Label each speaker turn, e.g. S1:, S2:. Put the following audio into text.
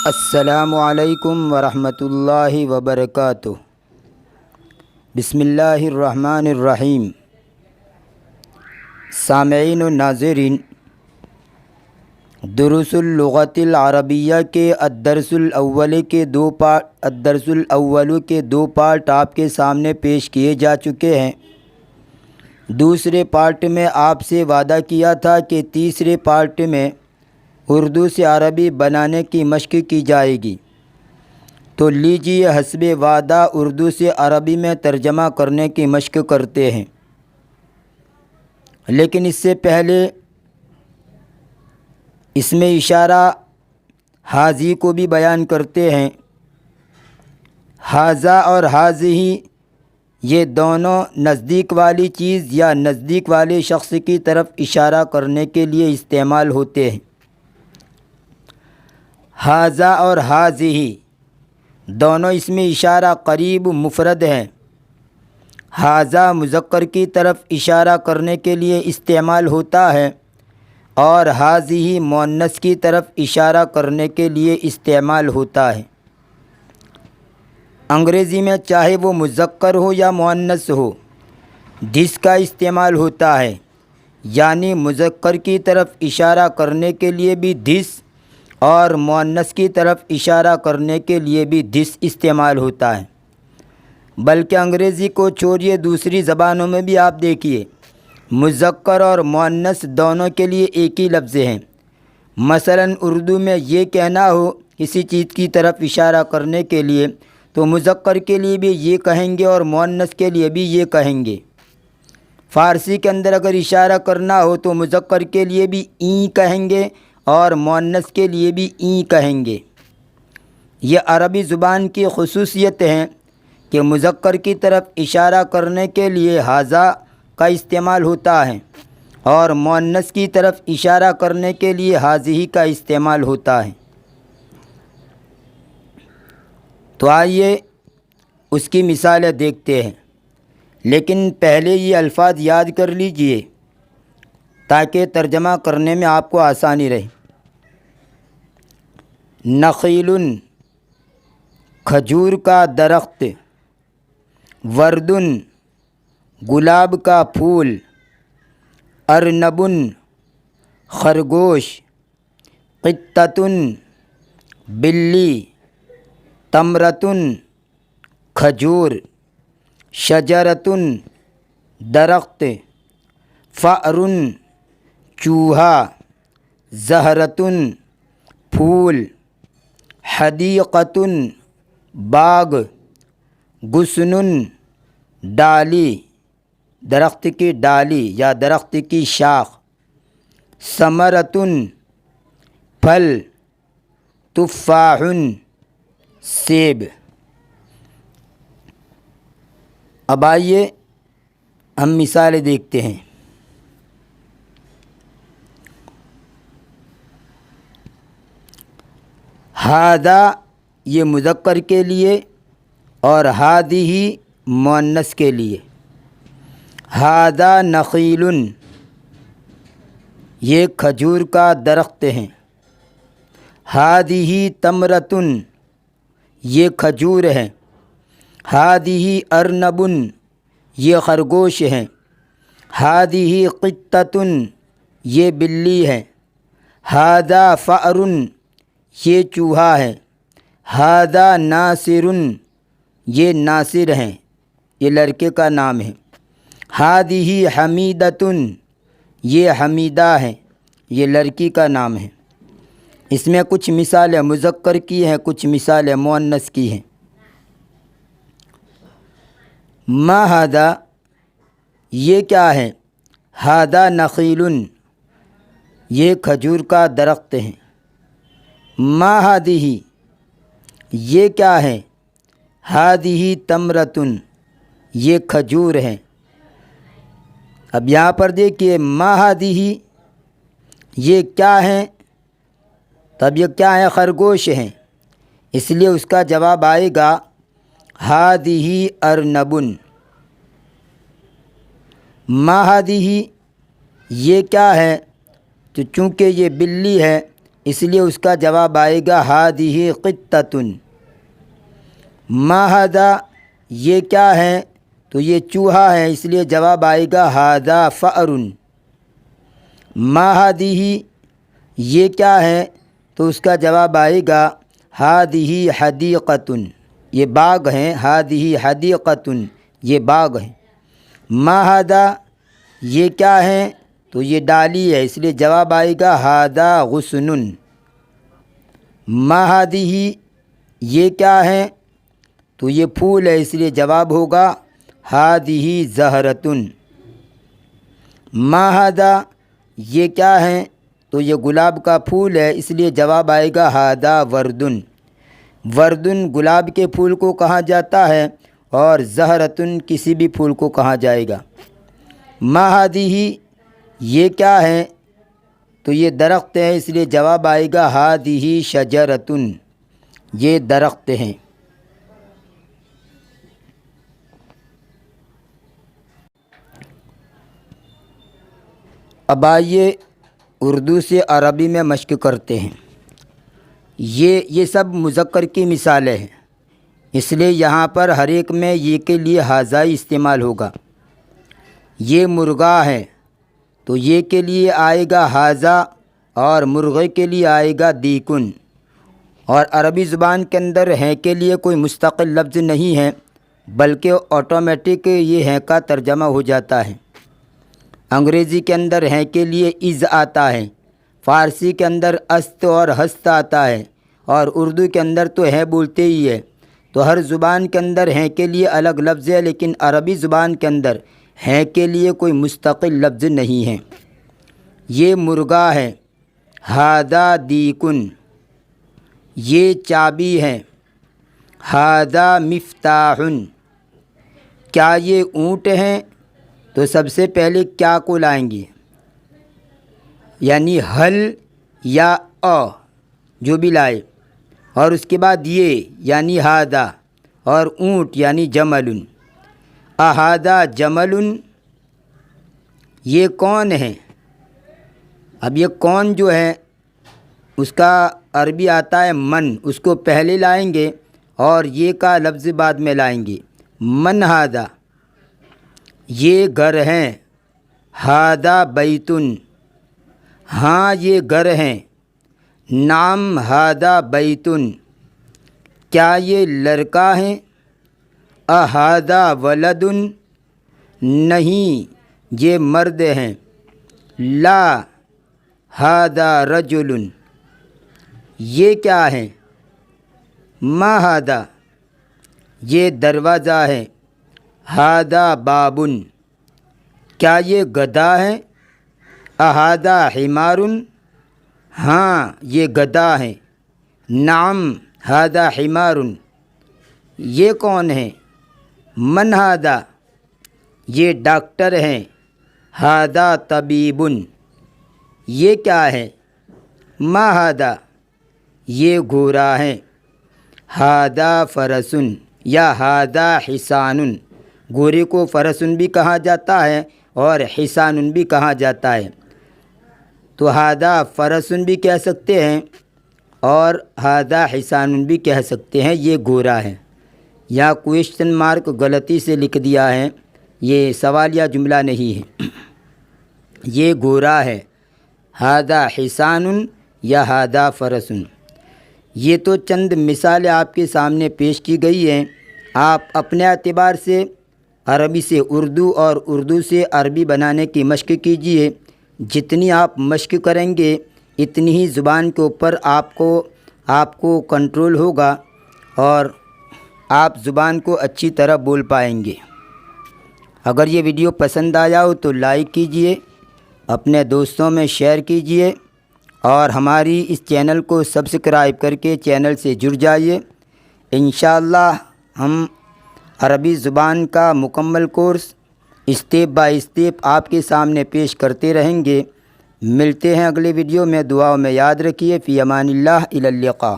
S1: السلام علیکم ورحمۃ اللہ وبرکاتہ۔ بسم اللہ الرحمن الرحیم۔ سامعین و ناظرین، دروس اللغۃ العربیہ کے الدرس الاول کے دو پارٹ آپ کے سامنے پیش کیے جا چکے ہیں۔ دوسرے پارٹ میں آپ سے وعدہ کیا تھا کہ تیسرے پارٹ میں اردو سے عربی بنانے کی مشق کی جائے گی، تو لیجیے حسب وعدہ اردو سے عربی میں ترجمہ کرنے کی مشق کرتے ہیں۔ لیکن اس سے پہلے اس میں اشارہ حاضی کو بھی بیان کرتے ہیں۔ حاذا اور حاذی یہ دونوں نزدیک والی چیز یا نزدیک والے شخص کی طرف اشارہ کرنے کے لیے استعمال ہوتے ہیں۔ حاذا اور حاذی دونوں اس میں اشارہ قریب مفرد ہیں۔ حاذا مذکر کی طرف اشارہ کرنے کے لیے استعمال ہوتا ہے اور حاذی مؤنث کی طرف اشارہ کرنے کے لیے استعمال ہوتا ہے۔ انگریزی میں چاہے وہ مذکر ہو یا مؤنث ہو، دس کا استعمال ہوتا ہے، یعنی مذکر کی طرف اشارہ کرنے کے لیے بھی دس اور مؤنث کی طرف اشارہ کرنے کے لیے بھی دس استعمال ہوتا ہے۔ بلکہ انگریزی کو چھوڑیے، دوسری زبانوں میں بھی آپ دیکھیے مذکر اور مؤنث دونوں کے لیے ایک ہی لفظ ہیں۔ مثلاً اردو میں یہ کہنا ہو کسی چیز کی طرف اشارہ کرنے کے لیے تو مذکر کے لیے بھی یہ کہیں گے اور مؤنث کے لیے بھی یہ کہیں گے۔ فارسی کے اندر اگر اشارہ کرنا ہو تو مذکر کے لیے بھی این کہیں گے اور مؤنث کے لیے بھی این کہیں گے۔ یہ عربی زبان کی خصوصیت ہے کہ مذکر کی طرف اشارہ کرنے کے لیے حاذا کا استعمال ہوتا ہے اور مؤنث کی طرف اشارہ کرنے کے لیے حاذی کا استعمال ہوتا ہے۔ تو آئیے اس کی مثالیں دیکھتے ہیں، لیکن پہلے یہ الفاظ یاد کر لیجئے تاکہ ترجمہ کرنے میں آپ کو آسانی رہے۔ نخیل کھجور کا درخت، وردن گلاب کا پھول، ارنبن خرگوش، قطۃ بلی، تمرۃ کھجور، شجرۃ درخت، فأر چوہا، زہرۃ پھول، حدیقۃ باغ، غصن ڈالی درخت کی ڈالی یا درخت کی شاخ، ثمرۃ پھل، تفاح سیب۔ اب آئیے ہم مثالیں دیکھتے ہیں۔ ھذا یہ مذکر کے لیے اور ھذہ مؤنث کے لیے۔ ھذا نخیل یہ کھجور کا درخت ہے۔ ھذہ تمرۃ یہ کھجور ہے۔ ھذہ ارنب یہ خرگوش ہے۔ ھذہ قطۃ یہ بلی ہے۔ ھذا فأر یہ چوہا ہے۔ ھذا ناصر یہ ناصر ہیں، یہ لڑکے کا نام ہے۔ ھذہ حمیدۃ یہ حمیدہ ہے، یہ لڑکی کا نام ہے۔ اس میں کچھ مثالیں مذکر کی ہیں، کچھ مثالیں مؤنث کی ہیں۔ ما ھذا یہ کیا ہے؟ ھذا نخیل یہ کھجور کا درخت ہے۔ ما ھذہ یہ کیا ہے؟ ھذہ تمرۃ یہ کھجور ہے۔ اب یہاں پر دیکھیے ما ھذہ یہ کیا ہے؟ تب یہ کیا ہے؟ خرگوش ہیں، اس لیے اس کا جواب آئے گا ھذہ ارنب۔ ما ھذہ یہ کیا ہے؟ تو چونکہ یہ بلی ہے اس لیے اس کا جواب آئے گا ہادیہ قطۃ۔ ما ھذا یہ کیا ہے؟ تو یہ چوہا ہے، اس لیے جواب آئے گا ھذا فأر۔ ما ھذیہ یہ کیا ہے؟ تو اس کا جواب آئے گا ھذیہ حدیقۃ، یہ باغ ہیں، ھذیہ حدیقۃ یہ باغ ہے۔ ما ھذا یہ کیا ہے؟ تو یہ ڈالی ہے، اس لیے جواب آئے گا ھذا غصن۔ ما ھذیہ یہ کیا ہے؟ تو یہ پھول ہے، اس لیے جواب ہوگا ھذیہ زہرۃ۔ ما ھذا یہ کیا ہے؟ تو یہ گلاب کا پھول ہے، اس لیے جواب آئے گا ھذا ورد۔ ورد گلاب کے پھول کو کہا جاتا ہے اور زہرۃ کسی بھی پھول کو کہا جائے گا۔ ما ھذیہ یہ کیا ہے؟ تو یہ درخت ہے، اس لیے جواب آئے گا ھذیہ شجرۃ، یہ درخت ہیں۔ اب آئیے اردو سے عربی میں مشق کرتے ہیں۔ یہ سب مذکر کی مثالیں ہیں، اس لیے یہاں پر ہر ایک میں یہ کے لیے ھذا استعمال ہوگا۔ یہ مرغا ہے تو یہ کے لیے آئے گا ھذا، اور مرغے کے لیے آئے گا دیکن۔ اور عربی زبان کے اندر ہیں کے لیے کوئی مستقل لفظ نہیں ہے، بلکہ آٹومیٹک یہ ہیں کا ترجمہ ہو جاتا ہے۔ انگریزی کے اندر ہیں کے لیے از آتا ہے، فارسی کے اندر است اور ہست آتا ہے، اور اردو کے اندر تو ہے بولتے ہی ہے۔ تو ہر زبان کے اندر ہیں کے لیے الگ لفظ ہے، لیکن عربی زبان کے اندر ہیں کے لیے کوئی مستقل لفظ نہیں ہے۔ یہ مرغا ہے، ھذا دیکن۔ یہ چابی ہے، ھذا مفتاح۔ کیا یہ اونٹ ہیں؟ تو سب سے پہلے کیا کو لائیں گے، یعنی حل یا جو بھی لائے، اور اس کے بعد یہ یعنی ھذا، اور اونٹ یعنی جمل۔ اھذا جمل، یہ کون ہے؟ اب یہ کون جو ہے اس کا عربی آتا ہے من، اس کو پہلے لائیں گے اور یہ کا لفظ بعد میں لائیں گے۔ من ھذا یہ گھر ہیں، ھذا بیت ہاں یہ گھر ہیں، نعم ھذا بیت کیا یہ لڑکا ہیں، اھذا ولد نہیں یہ مرد ہیں، لا ھذا رجل یہ کیا ہے، ما ھذا یہ دروازہ ہے، ھذا باب کیا یہ گدھا ہے، اھذا حمار ہاں یہ گدھا ہے، نعم ھذا حمار یہ کون ہے، من ھذا یہ ڈاکٹر ہیں، ھذا طبیب یہ کیا ہے، ما ھذا یہ گھوڑا ہے، ھذا فرس یا ھذا حصان۔ گھوڑے کو فرسن بھی کہا جاتا ہے اور حصان بھی کہا جاتا ہے، تو ھذا فرسن بھی کہہ سکتے ہیں اور ھذا حصان بھی کہہ سکتے ہیں، یہ گھوڑا ہے۔ یا کویشچن مارک غلطی سے لکھ دیا ہے، یہ سوالیہ جملہ نہیں ہے، یہ گھوڑا ہے، ھذا حصان یا ھذا فرس۔ یہ تو چند مثالیں آپ کے سامنے پیش کی گئی ہیں، آپ اپنے اعتبار سے عربی سے اردو اور اردو سے عربی بنانے کی مشق کیجیے۔ جتنی آپ مشق کریں گے اتنی ہی زبان کے اوپر آپ کو کنٹرول ہوگا اور آپ زبان کو اچھی طرح بول پائیں گے۔ اگر یہ ویڈیو پسند آیا ہو تو لائک کیجیے، اپنے دوستوں میں شیئر کیجیے، اور ہماری اس چینل کو سبسکرائب کر کے چینل سے جڑ جائیے۔ انشاءاللہ ہم عربی زبان کا مکمل کورس اسٹیپ بائی اسٹیپ آپ کے سامنے پیش کرتے رہیں گے۔ ملتے ہیں اگلے ویڈیو میں، دعاؤں میں یاد رکھیے۔ فی امان اللہ، الی اللقاء۔